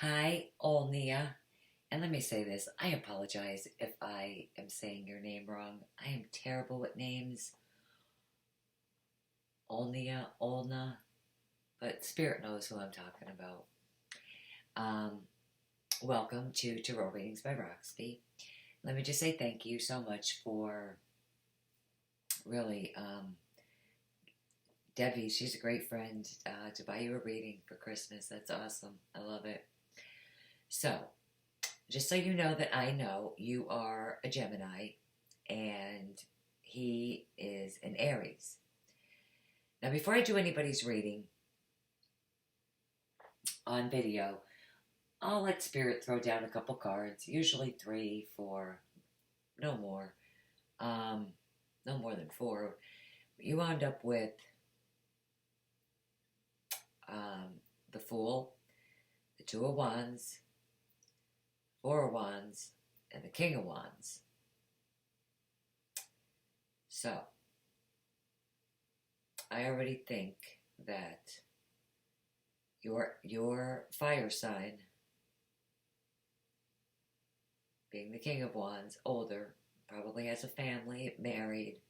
Hi, Olena. And let me say this, I apologize if I am saying your name wrong. I am terrible with names. Olnea, Olna, but Spirit knows who I'm talking about. Um, Welcome to Tarot Readings by Roxby. Let me just say thank you so much for really, Debbie, she's a great friend, to buy you a reading for Christmas. That's awesome. I love it. So, just so you know that I know you are a Gemini and he is an Aries. Now, before I do anybody's reading on video, I'll let Spirit throw down a couple cards, usually 3, 4, no more, um, no more than 4. You wound up with the Fool, the Two of Wands, Four of Wands, and the King of Wands. So, I already think that your fire sign, being the King of Wands, older, probably has a family, married.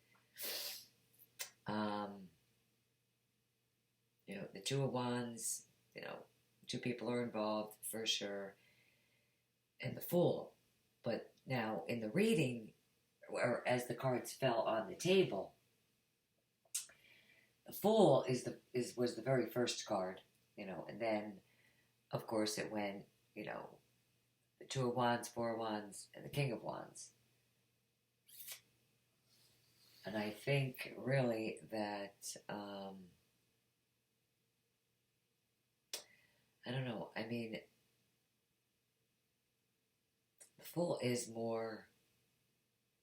Um, the Two of Wands, 2 people are involved for sure, and the Fool. But now in the reading, or as the cards fell on the table, the Fool was the very first card, and then of course it went, the Two of Wands, Four of Wands, and the King of Wands. And I think really that, I don't know, I mean, the Fool is more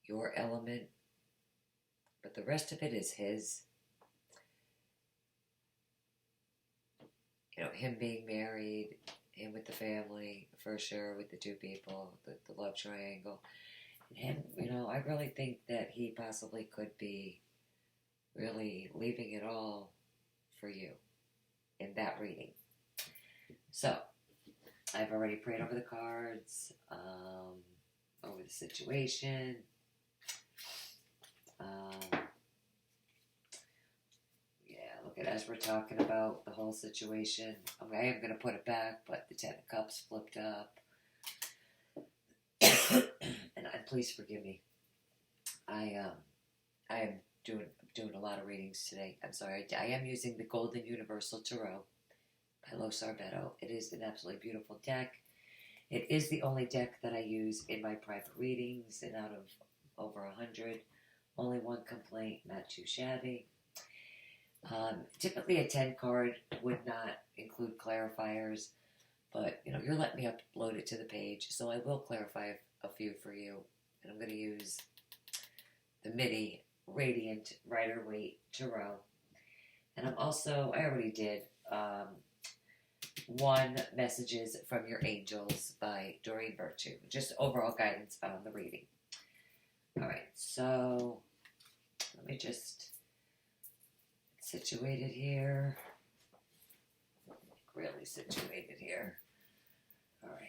your element, but the rest of it is his. Him being married, him with the family, for sure, with the 2 people, the love triangle. And him, I really think that he possibly could be really leaving it all for you in that reading. So, I've already prayed over the cards, over the situation. Look at, as we're talking about the whole situation, I am going to put it back, but the 10 of Cups flipped up. And please forgive me. I am doing a lot of readings today. I'm sorry. I am using the Golden Universal Tarot by Lo Sarbeto. It is an absolutely beautiful deck. It is the only deck that I use in my private readings, and out of over 100, only one complaint, not too shabby. Typically a 10 card would not include clarifiers, but you're letting me upload it to the page, so I will clarify a few for you. And I'm going to use the MIDI Radiant Rider-Waite Tarot. And I already did 1 Messages from Your Angels by Doreen Virtue. Just overall guidance on the reading. Alright, so let me just situated here. Really situated here. All right.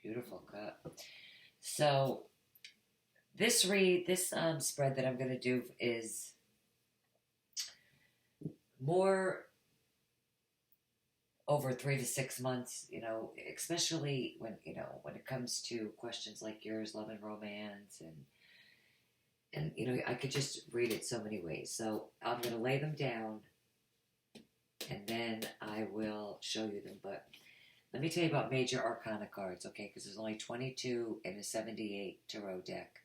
Beautiful cut. So this spread that I'm going to do is more over 3 to 6 months, especially when it comes to questions like yours, love and romance, and I could just read it so many ways. So I'm going to lay them down and then I will show you them. But let me tell you about major arcana cards, okay? Because there's only 22 in a 78 tarot deck.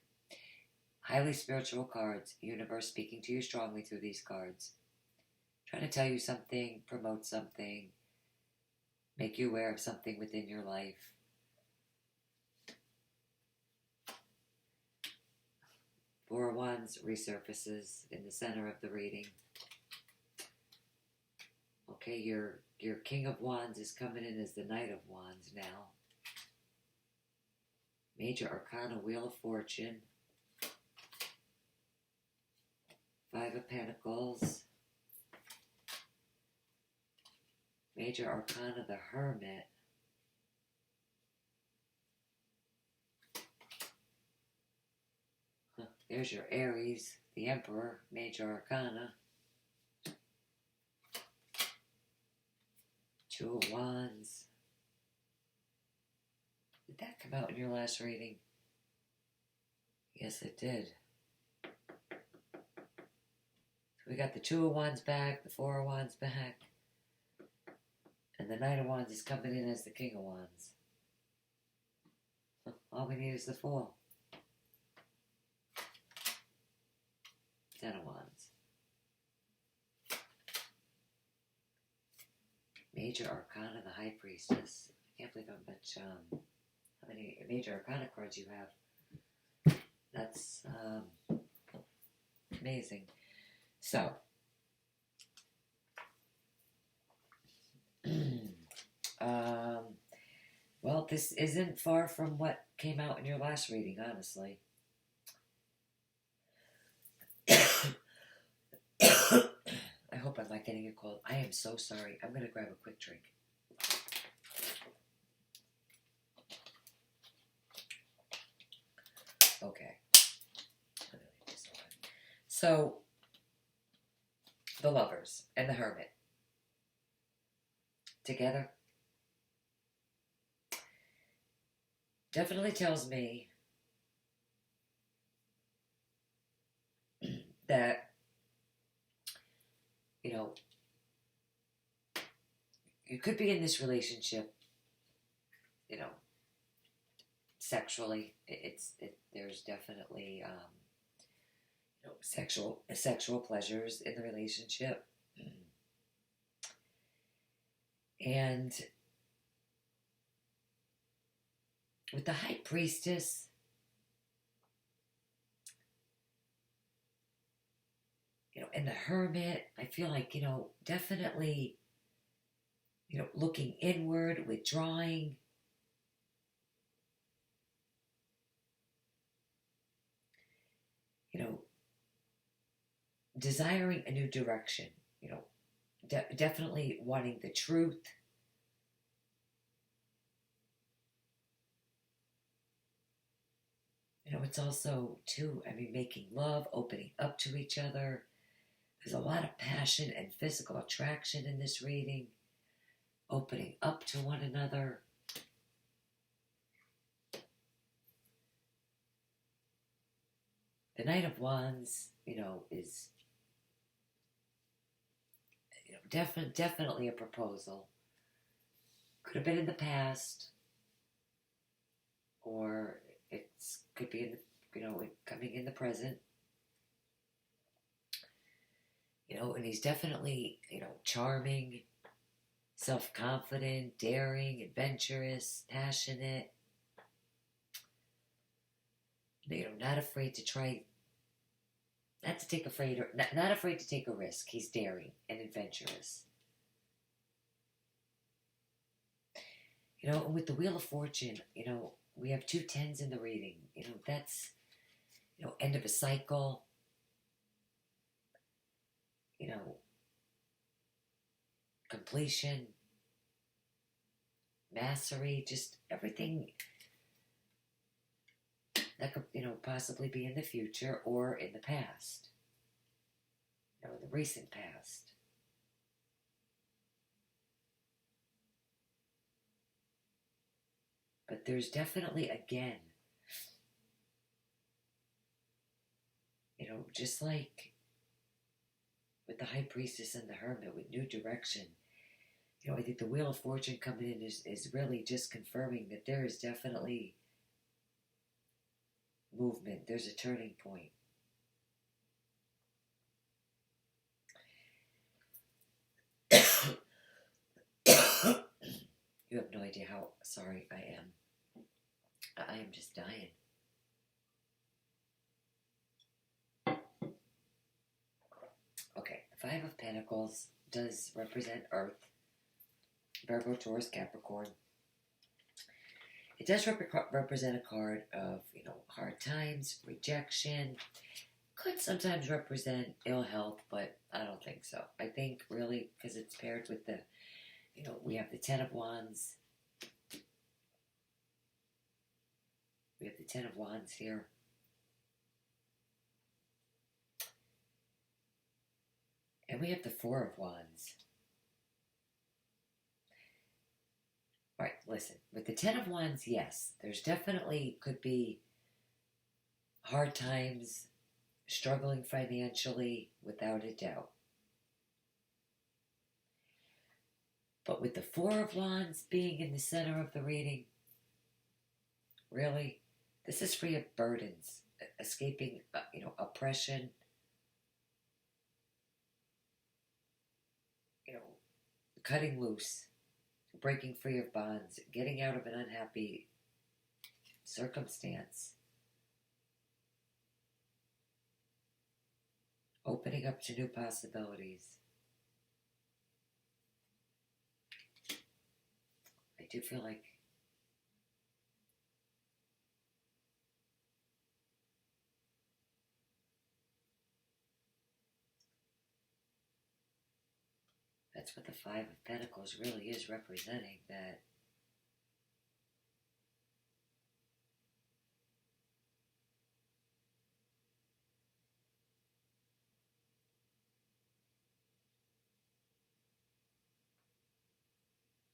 Highly spiritual cards, universe speaking to you strongly through these cards. Trying to tell you something, promote something, make you aware of something within your life. Four of Wands resurfaces in the center of the reading. Okay, your King of Wands is coming in as the Knight of Wands now. Major Arcana, Wheel of Fortune. Five of Pentacles. Major Arcana, the Hermit. There's your Aries, the Emperor, Major Arcana. Two of Wands. Did that come out in your last reading? Yes, it did. So we got the Two of Wands back, the Four of Wands back, and the Knight of Wands is coming in as the King of Wands. All we need is the Four. Ten of Wands. Major Arcana, the High Priestess. I can't believe how many Major Arcana cards you have. That's amazing. So, well, this isn't far from what came out in your last reading, honestly. I hope I'm not getting a cold. I am so sorry. I'm going to grab a quick drink. Okay. So, the Lovers and the Hermit together definitely tells me that, you know, you could be in this relationship, you know, sexually. There's definitely, you know, sexual pleasures in the relationship. And with the High Priestess, you know, and the Hermit, I feel like, you know, definitely, you know, looking inward, withdrawing. You know, desiring a new direction, you know, definitely wanting the truth. You know, it's also, too, I mean, making love, opening up to each other. There's a lot of passion and physical attraction in this reading. Opening up to one another. The Knight of Wands, you know, is, you know, definitely a proposal. Could have been in the past, or it could be in the, you know, coming in the present. You know, and he's definitely, you know, charming, self-confident, daring, adventurous, passionate. You know, not afraid to try, not afraid to take a risk. He's daring and adventurous. You know, and with the Wheel of Fortune, you know, we have 2 10s in the reading. You know, that's, you know, end of a cycle. You know, completion, mastery, just everything that could, you know, possibly be in the future or in the past. You know, the recent past. But there's definitely, again, you know, just like with the High Priestess and the Hermit, with new direction, you know, I think the Wheel of Fortune coming in is really just confirming that there is definitely movement. There's a turning point. You have no idea how sorry I am. I am just dying. Okay, the Five of Pentacles does represent Earth, Virgo, Taurus, Capricorn. It does represent a card of, hard times, rejection. Could sometimes represent ill health, but I don't think so. I think really because it's paired with the, we have the Ten of Wands. We have the Ten of Wands here. And we have the Four of Wands. All right, listen. With the Ten of Wands, yes, there's definitely could be hard times, struggling financially, without a doubt. But with the Four of Wands being in the center of the reading, really, this is free of burdens, escaping, oppression, cutting loose, breaking free of bonds, getting out of an unhappy circumstance, opening up to new possibilities. I do feel like that's what the Five of Pentacles really is representing, that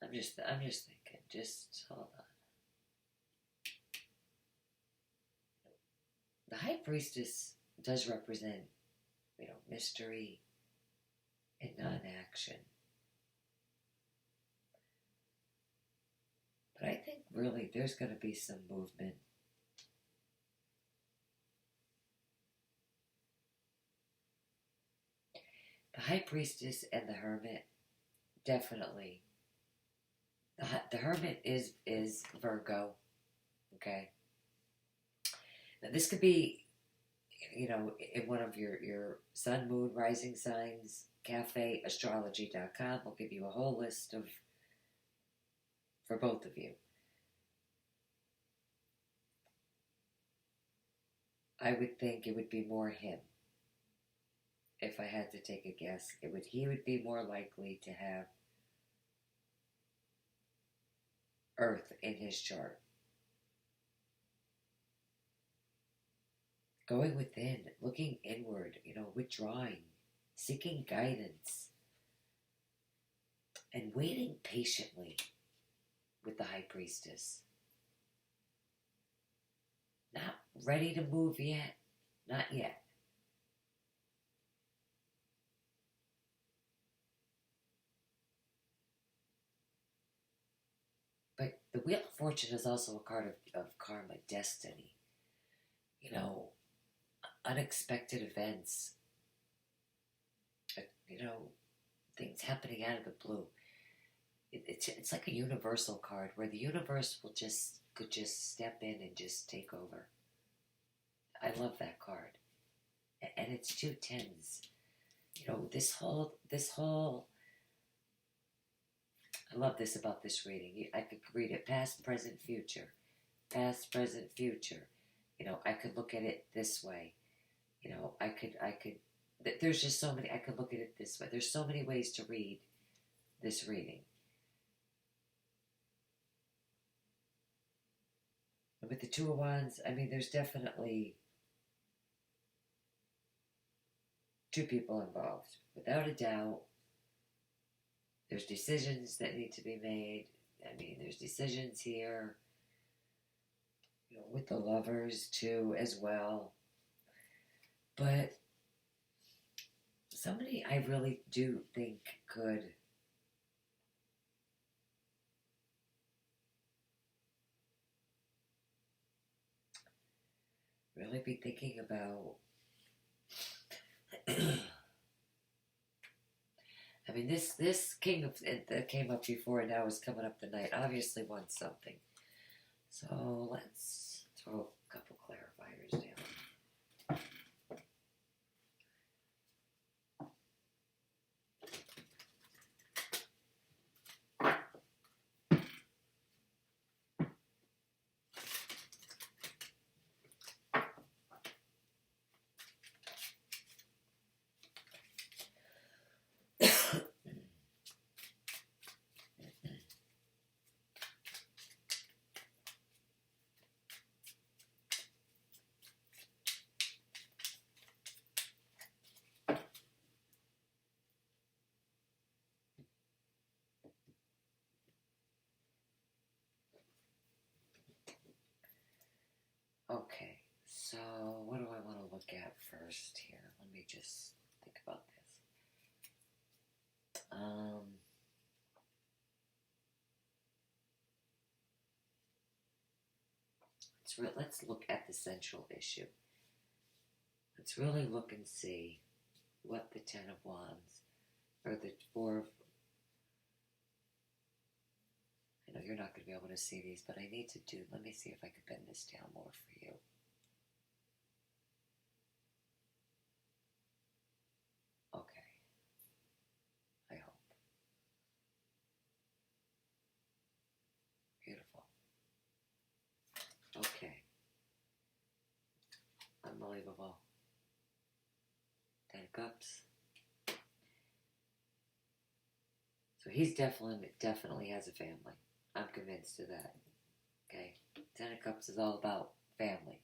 I'm just thinking, just hold on. The High Priestess does represent, mystery and non-action. But I think really there's going to be some movement. The High Priestess and the Hermit, definitely. The Hermit is Virgo, okay? Now this could be, in one of your sun, moon, rising signs, cafe, astrology.com will give you a whole list for both of you. I would think it would be more him. If I had to take a guess, he would be more likely to have Earth in his chart. Going within, looking inward, withdrawing, seeking guidance, and waiting patiently with the High Priestess. Not ready to move yet. Not yet. But the Wheel of Fortune is also a card of karma, destiny. Unexpected events. Things happening out of the blue. It's like a universal card where the universe could just step in and just take over. I love that card. And it's 2 tens. This whole I love this about this reading. I could read it past, present, future. Past, present, future. I could look at it this way. I could, there's just so many, I could look at it this way. There's so many ways to read this reading. And with the Two of Wands, there's definitely 2 people involved. Without a doubt, there's decisions that need to be made. There's decisions here, with the Lovers too, as well. But somebody I really do think could really be thinking about this King of that came up before and now is coming up tonight obviously wants something. So let's throw a couple clarifiers down. Okay, so what do I want to look at first here? Let me just think about this. Let's look at the central issue. Let's really look and see what the Ten of Wands, or the Four of... I know you're not going to be able to see these, but I need to do... Let me see if I can bend this down more for you. Okay. I hope. Beautiful. Okay. Unbelievable. 10 Cups. So he's definitely has a family. I'm convinced of that. Okay. 10 of Cups is all about family.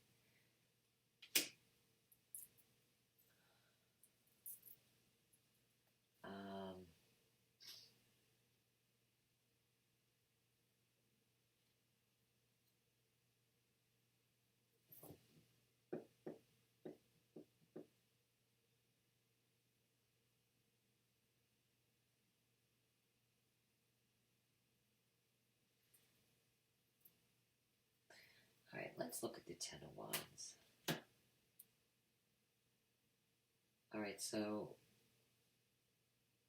All right, let's look at the Ten of Wands. All right, so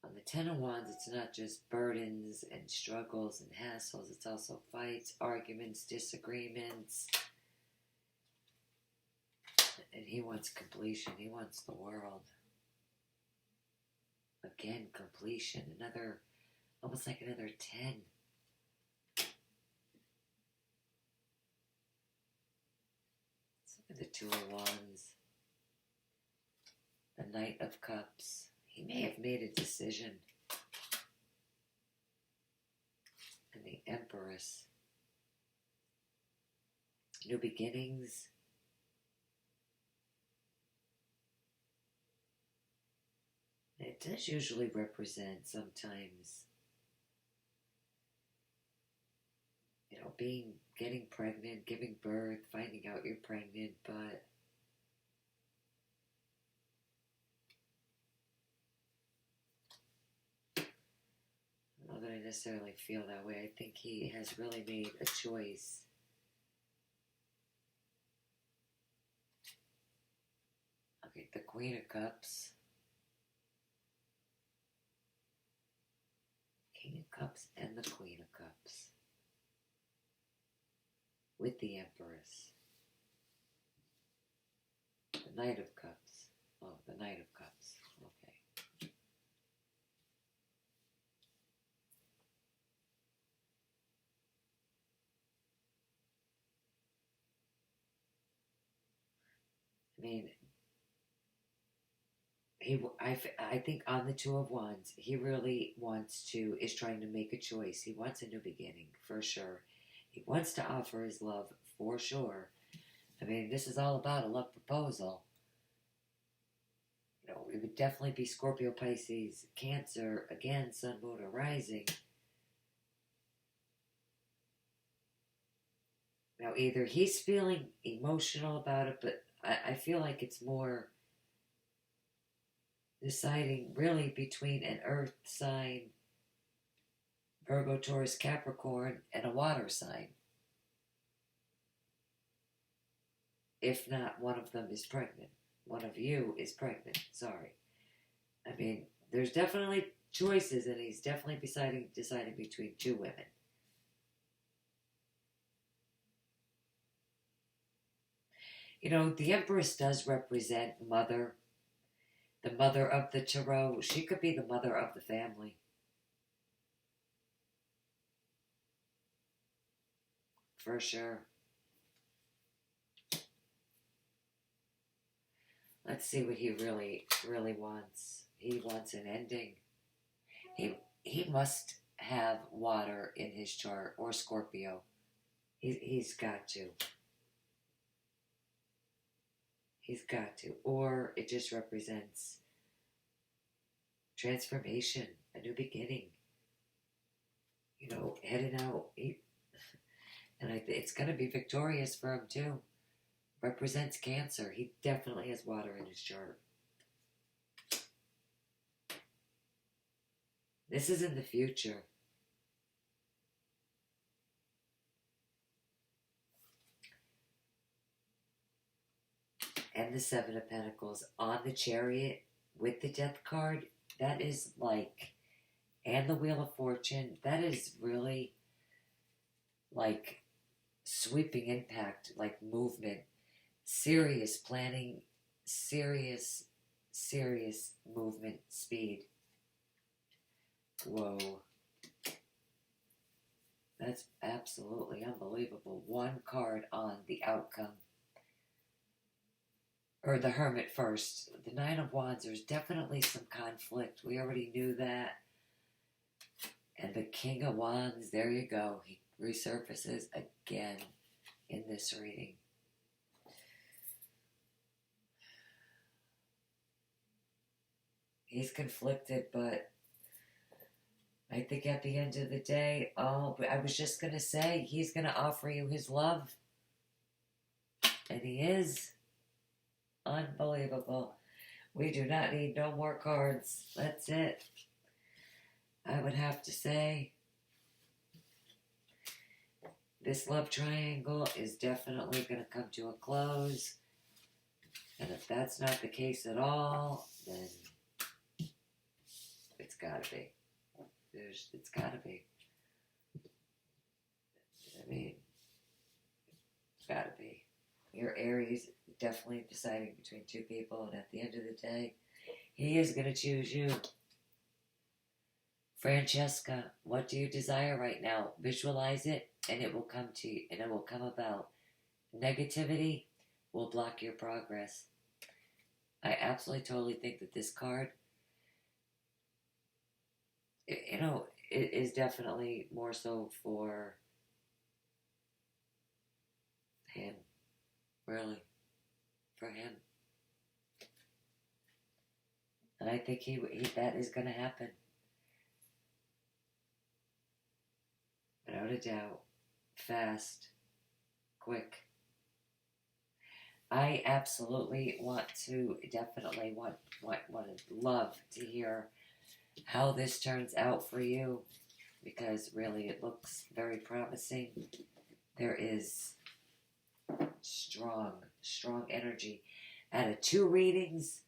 on the Ten of Wands, it's not just burdens and struggles and hassles. It's also fights, arguments, disagreements. And he wants completion. He wants the world. Again, completion. Another, almost like another 10. Let's look at the Two of Wands. The Knight of Cups. He may have made a decision. And the Empress. New beginnings. It does usually represent sometimes, you know, getting pregnant, giving birth, finding out you're pregnant, but I don't know that I necessarily feel that way. I think he has really made a choice. Okay, the Queen of Cups. King of Cups and the Queen of Cups. With the Empress. The Knight of Cups. Oh, the Knight of Cups. Okay. I mean, I think on the Two of Wands, he really is trying to make a choice. He wants a new beginning, for sure. He wants to offer his love, for sure. I mean, this is all about a love proposal. You know, it would definitely be Scorpio, Pisces, Cancer, again, Sun, Moon, or Rising. Now, either he's feeling emotional about it, but I feel like it's more deciding really between an earth sign, Virgo, Taurus, Capricorn, and a water sign. If not, one of them is pregnant. One of you is pregnant. Sorry. I mean, there's definitely choices, and he's definitely deciding between two women. You know, the Empress does represent mother. The mother of the tarot. She could be the mother of the family. For sure. Let's see what he really wants. He wants an ending. He must have water in his chart, or Scorpio. He's got to. He's got to. Or it just represents transformation, a new beginning. You know, heading out. And it's going to be victorious for him too. represents Cancer. He definitely has water in his chart. This is in the future. And the Seven of Pentacles on the Chariot with the Death card. That is like, and the Wheel of Fortune. That is really like sweeping impact, like movement, serious planning, serious, serious movement speed. Whoa. That's absolutely unbelievable. One card on the outcome. Or the Hermit first. The Nine of Wands, there's definitely some conflict. We already knew that. And the King of Wands, there you go. He resurfaces again in this reading. He's conflicted, but I think at the end of the day, I was just going to say, he's going to offer you his love. And he is. Unbelievable. We do not need no more cards. That's it. I would have to say, this love triangle is definitely going to come to a close. And if that's not the case at all, then it's got to be. It's got to be. I mean, it's got to be. Your Aries definitely deciding between two people, and at the end of the day, he is going to choose you. Francesca, what do you desire right now? Visualize it, and it will come to you, and it will come about. Negativity will block your progress. I absolutely, totally think that this card, it is definitely more so for him. Really. For him. And I think that is going to happen. Without a doubt. Fast. Quick. I absolutely definitely want to love to hear how this turns out for you, because really it looks very promising. There is strong energy. Out of 2 readings,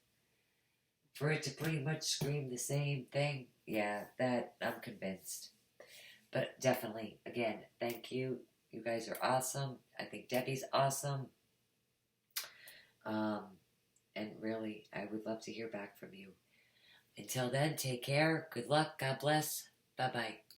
for it to pretty much scream the same thing, yeah, that I'm convinced. But definitely, again, thank you. You guys are awesome. I think Debbie's awesome. And really, I would love to hear back from you. Until then, take care. Good luck. God bless. Bye-bye.